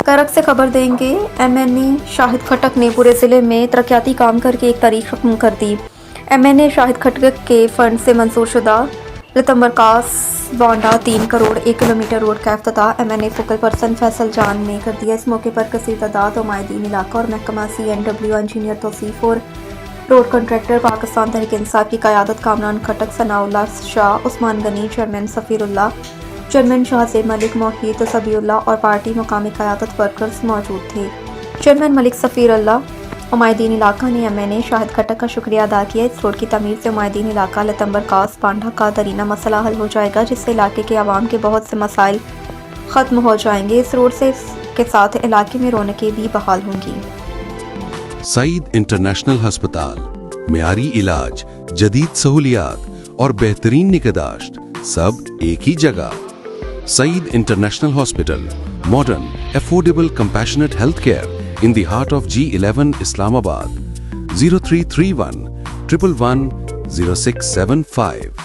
کرک سے خبر دیں گے، ایم این اے شاہد خٹک نے پورے ضلع میں ترقیاتی کام کر کے ایک تاریخ رقم کر دی۔ ایم این اے شاہد خٹک کے فنڈ سے منظور شدہ لتمبرکاس وانڈا 3 کروڑ 1 کلومیٹر روڈ کا افتتاح ایم این اے فوکل پرسن فیصل جان نے کر دیا۔ اس موقع پر کثیر تعداد عمائدین علاقہ اور محکمہ سی این ڈبلیو، انجینئر توصیف اور روڈ کنٹریکٹر، پاکستان تحریک انصاف کی قیادت، کامران خٹک، ثناء اللہ شاہ، عثمان غنی، چیئرمین سفیر اللہ، چیئرمین شاہ زیب ملک، محیط صبی اللہ اور پارٹی مقامی قیادت ورکرز موجود تھے۔ چیئرمین ملک سفیر اللہ، عمائدین علاقہ نے ایم این اے شاہد خٹک کا شکریہ ادا کیا۔ اس روڈ کی تعمیر سے عمائدین علاقہ لتمبرکاس پانڈا کا درینہ مسئلہ حل ہو جائے گا، جس سے علاقے کے عوام کے بہت سے مسائل ختم ہو جائیں گے۔ اس روڈ سے کے ساتھ علاقے میں رونقیں بھی بحال ہوں گی۔ سعید انٹرنیشنل ہسپتال، معیاری علاج، جدید سہولیات اور بہترین نگہداشت سب ایک ہی جگہ۔ Saeed international hospital, modern, affordable, compassionate health care in the heart of G11 Islam Abad, 0331 111 0675